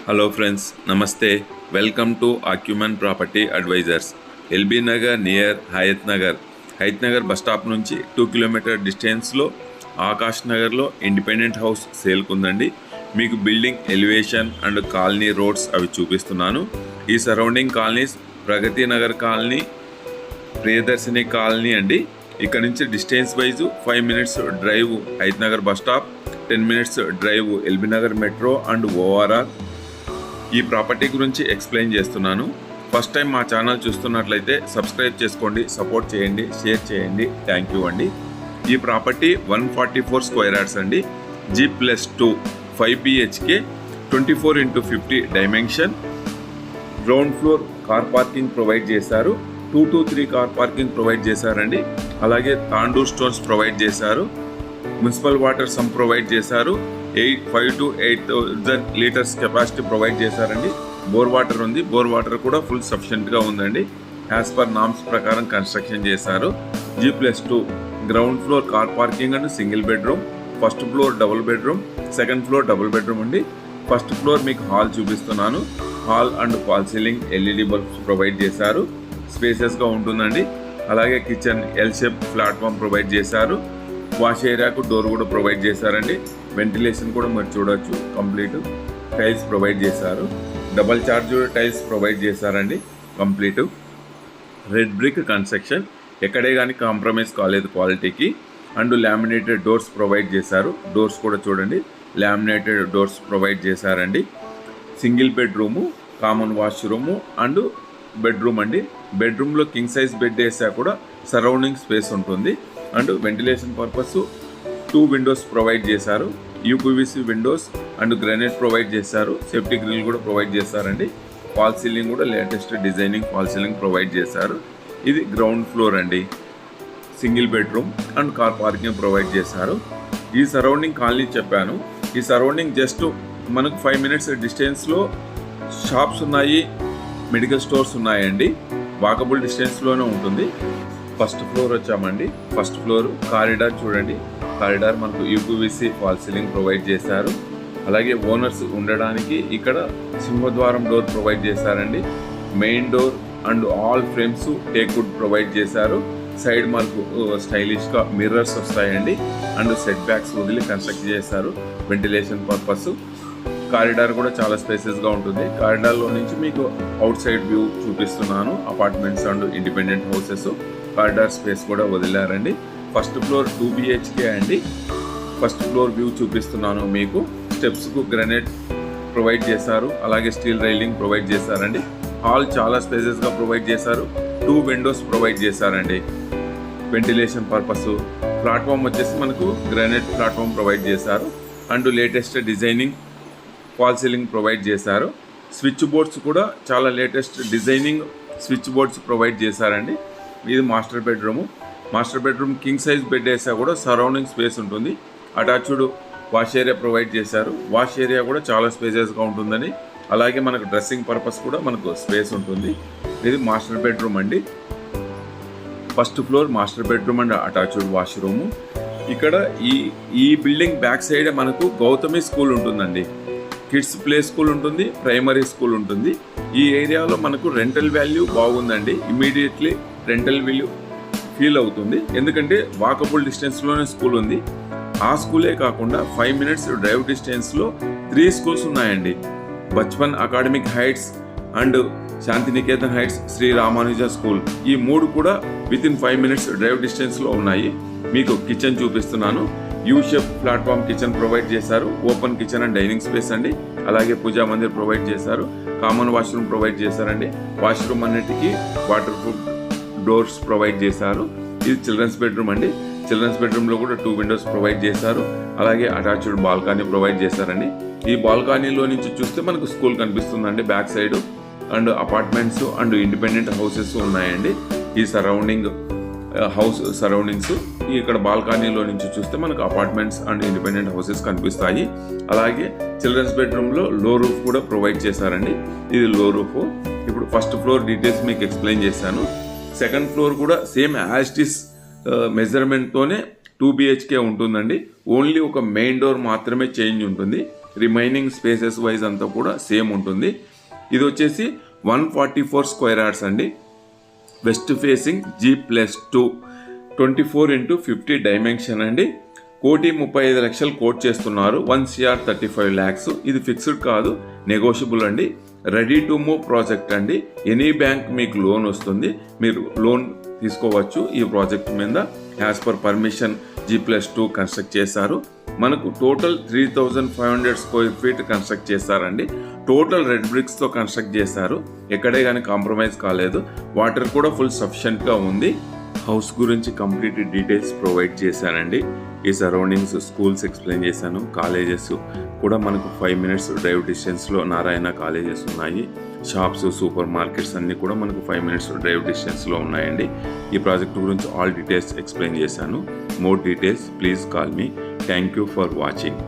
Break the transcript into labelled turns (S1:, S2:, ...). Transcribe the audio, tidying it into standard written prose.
S1: Hello friends, నమస్తే. Welcome to Acumen property advisors. LB Nagar near Hayath Nagar bus stop నుంచి 2 kilometre డిస్టెన్స్లో ఆకాష్ నగర్లో ఇండిపెండెంట్ హౌస్ సేల్కుందండి. మీకు building elevation and colony roads అవి చూపిస్తున్నాను. ఈ surrounding colonies Pragathi Nagar colony, Priyadarshini colony అండి. ఇక్కడ నుంచి distance wise 5 minutes drive Hayath Nagar bus stop, 10 minutes drive LB Nagar metro and ORR. ఈ ప్రాపర్టీ గురించి ఎక్స్ప్లెయిన్ చేస్తున్నాను. ఫస్ట్ టైం మా ఛానల్ చూస్తున్నట్లయితే సబ్స్క్రైబ్ చేసుకోండి, సపోర్ట్ చేయండి, షేర్ చేయండి. థ్యాంక్ యూ అండి. ఈ ప్రాపర్టీ 144 స్క్వేర్ యార్డ్స్ అండి. G+2 5 BHK 24x50 dimension. Ground floor car parking provide చేశారు. 2 to 3 కార్ పార్కింగ్ ప్రొవైడ్ చేశారండి. అలాగే తాండూర్ స్టోన్స్ ప్రొవైడ్ చేశారు. మున్సిపల్ వాటర్ సమ్ ప్రొవైడ్ చేశారు. 5 to 8,000 లీటర్స్ కెపాసిటీ ప్రొవైడ్ చేశారండి. బోర్ వాటర్ ఉంది. బోర్ వాటర్ కూడా ఫుల్ సఫిషియెంట్గా ఉందండి. యాజ్ పర్ నామ్స్ ప్రకారం కన్స్ట్రక్షన్ చేశారు. G+2 ground floor car parking and single bedroom. First floor double bedroom, second floor double bedroom అండి. First floor మీకు hall చూపిస్తున్నాను. Hall and fall ceiling LED bulbs provide చేశారు. స్పేసెస్గా ఉంటుందండి. అలాగే kitchen L shape platform provide చేశారు. Wash ఏరియాకు door కూడా provide చేశారండి. Ventilation కూడా మీరు చూడొచ్చు. కంప్లీట్ టైల్స్ ప్రొవైడ్ చేశారు. డబల్ చార్జ్ టైల్స్ ప్రొవైడ్ చేశారండి. కంప్లీట్ రెడ్ బ్రిక్ కన్స్ట్రక్షన్, ఎక్కడే కానీ కాంప్రమైజ్ కాలేదు క్వాలిటీకి. అండ్ లామినేటెడ్ డోర్స్ ప్రొవైడ్ చేశారు. డోర్స్ కూడా చూడండి, లామినేటెడ్ డోర్స్ ప్రొవైడ్ చేశారండి. Single bedroom, common washroom and bedroom అండి. బెడ్రూమ్లో కింగ్ సైజ్ బెడ్ వేసా కూడా సరౌండింగ్ స్పేస్ ఉంటుంది. And ventilation purpose 2 Windows provide చేశారు. UPVC Windows and granite provide చేశారు. సేఫ్టీ గ్రిల్ కూడా ప్రొవైడ్ చేశారండి. ఫాల్ సీలింగ్ కూడా latest designing fall ceiling provide చేశారు. ఇది గ్రౌండ్ ఫ్లోర్ అండి. Single bedroom and car parking provide చేశారు. ఈ సరౌండింగ్ కాలనీ చెప్పాను. ఈ సరౌండింగ్ జస్ట్ మనకు 5 మినిట్స్ డిస్టెన్స్లో షాప్స్ ఉన్నాయి, మెడికల్ స్టోర్స్ ఉన్నాయండి. వాకబుల్ డిస్టెన్స్లోనే ఉంటుంది. ఫస్ట్ ఫ్లోర్ వచ్చామండి. ఫస్ట్ ఫ్లోర్ కారిడార్ చూడండి. కారిడార్ మనకు UPVC ఫాల్ సీలింగ్ ప్రొవైడ్ చేశారు. అలాగే ఓనర్స్ ఉండడానికి ఇక్కడ సింహద్వారం డోర్ ప్రొవైడ్ చేశారండి. Main door and all frames teakwood provide చేశారు. సైడ్ మనకు స్టైలిష్గా మిర్రర్స్ వస్తాయండి. అండ్ సెట్ బ్యాక్స్ వదిలి కన్స్ట్రక్ట్ చేశారు వెంటిలేషన్ పర్పస్. కారిడార్ కూడా చాలా స్పేసెస్గా ఉంటుంది. కారిడార్లో నుంచి మీకు అవుట్ సైడ్ వ్యూ చూపిస్తున్నాను. Apartments and independent houses. Corridor space కూడా వదిలారండి. ఫస్ట్ ఫ్లోర్ 2 BHK అండి. ఫస్ట్ ఫ్లోర్ వ్యూ చూపిస్తున్నాను మీకు. స్టెప్స్కు గ్రానైట్ ప్రొవైడ్ చేశారు. అలాగే స్టీల్ రైలింగ్ ప్రొవైడ్ చేశారండి. హాల్ చాలా స్పేసెస్గా ప్రొవైడ్ చేశారు. 2 విండోస్ ప్రొవైడ్ చేశారండి వెంటిలేషన్ పర్పస్. ప్లాట్ఫామ్ వచ్చేసి మనకు గ్రానైట్ ప్లాట్ఫామ్ ప్రొవైడ్ చేశారు. And latest designing fall ceiling provide చేశారు. స్విచ్ బోర్డ్స్ కూడా చాలా latest designing switch boards provide చేశారండి. ఇది master bedroom. Master bedroom king size bed వేసా కూడా సరౌండింగ్ స్పేస్ ఉంటుంది. అటాచ్డ్ వాష్ ఏరియా ప్రొవైడ్ చేశారు. వాష్ ఏరియా కూడా చాలా స్పేసెస్గా ఉంటుందని. అలాగే మనకు డ్రెస్సింగ్ పర్పస్ కూడా మనకు స్పేస్ ఉంటుంది. ఇది మాస్టర్ బెడ్రూమ్ అండి. First floor master bedroom and attached washroom. ఇక్కడ ఈ బిల్డింగ్ బ్యాక్ సైడ్ మనకు గౌతమి స్కూల్ ఉంటుందండి. కిడ్స్ ప్లే స్కూల్ ఉంటుంది, ప్రైమరీ స్కూల్ ఉంటుంది. ఈ ఏరియాలో మనకు రెంటల్ వాల్యూ బాగుందండి. ఇమీడియట్లీ రెంటల్ వాల్యూ ఫీల్ అవుతుంది. ఎందుకంటే వాకబుల్ డిస్టెన్స్లోనే స్కూల్ ఉంది. ఆ స్కూలే కాకుండా 5 మినిట్స్ డ్రైవ్ డిస్టెన్స్లో 3 స్కూల్స్ ఉన్నాయండి. Bachpan academic heights and Shantiniketan heights, Shri Ramanuja school. ఈ 3 కూడా వితిన్ 5 మినిట్స్ డ్రైవ్ డిస్టెన్స్లో ఉన్నాయి. మీకు కిచెన్ చూపిస్తున్నాను. U shape platform kitchen provide చేశారు. Open kitchen and dining space అండి. అలాగే పూజా మందిర్ ప్రొవైడ్ చేశారు. కామన్ వాష్రూమ్ ప్రొవైడ్ చేశారండి. వాష్రూమ్ అన్నిటికీ వాటర్ ప్రూఫ్ డోర్స్ ప్రొవైడ్ చేశారు. ఇది చిల్డ్రన్స్ బెడ్రూమ్ అండి. చిల్డ్రన్స్ బెడ్రూమ్లో కూడా 2 విండోస్ ప్రొవైడ్ చేశారు. అలాగే అటాచ్డ్ బాల్కనీ ప్రొవైడ్ చేశారండి. ఈ బాల్కనీలో నుంచి చూస్తే మనకు స్కూల్ కనిపిస్తుందండి back side. And apartments and independent houses ఉన్నాయండి. ఈ సరౌండింగ్ హౌస్ సరౌండింగ్స్. ఇక్కడ బాల్కనీలో నుంచి చూస్తే మనకు అపార్ట్మెంట్స్ అండ్ ఇండిపెండెంట్ హౌసెస్ కనిపిస్తాయి. అలాగే చిల్డ్రన్స్ బెడ్రూమ్లో లో రూఫ్ కూడా ప్రొవైడ్ చేశారండి. ఇది లో రూఫ్. ఇప్పుడు ఫస్ట్ ఫ్లోర్ డీటెయిల్స్ మీకు ఎక్స్ప్లెయిన్ చేశాను. సెకండ్ ఫ్లోర్ కూడా సేమ్ యాజ్ ఇట్ ఈస్ మెజర్మెంట్తోనే 2 BHK ఉంటుందండి. ఓన్లీ ఒక మెయిన్ డోర్ మాత్రమే చేంజ్ ఉంటుంది. రిమైనింగ్ స్పేసెస్ వైజ్ అంతా కూడా సేమ్ ఉంటుంది. ఇది వచ్చేసి 144 స్క్వేర్ యార్డ్స్ అండి. West facing G+2 24x50 dimension అండి. 1,35,00,000 కోట్ చేస్తున్నారు. 1,35 lakhs. ఇది ఫిక్స్డ్ కాదు, నెగోషియబుల్ అండి. రెడీ టు మూవ్ ప్రాజెక్ట్ అండి. ఎనీ బ్యాంక్ మీకు లోన్ వస్తుంది, మీరు లోన్ తీసుకోవచ్చు ఈ ప్రాజెక్ట్ మీద. As per permission G+2 construct చేశారు. మనకు టోటల్ 3,500 స్క్వేర్ ఫీట్ కన్స్ట్రక్ట్ చేశారండి. టోటల్ రెడ్ బ్రిక్స్తో కన్స్ట్రక్ట్ చేశారు. ఎక్కడే కానీ కాంప్రమైజ్ కాలేదు. వాటర్ కూడా ఫుల్ సఫిషియెంట్గా ఉంది. హౌస్ గురించి కంప్లీట్ డీటెయిల్స్ ప్రొవైడ్ చేశానండి. ఈ సరౌండింగ్స్, స్కూల్స్ ఎక్స్ప్లెయిన్ చేశాను. కాలేజెస్ కూడా మనకు 5 minutes డ్రైవ్ డిస్టెన్స్లో నారాయణ కాలేజెస్ ఉన్నాయి. షాప్స్, సూపర్ మార్కెట్స్ అన్నీ కూడా మనకు 5 minutes డ్రైవ్ డిస్టెన్స్లో ఉన్నాయండి. ఈ ప్రాజెక్ట్ గురించి ఆల్ డీటెయిల్స్ ఎక్స్ప్లెయిన్ చేశాను. More details please call me. Thank you for watching.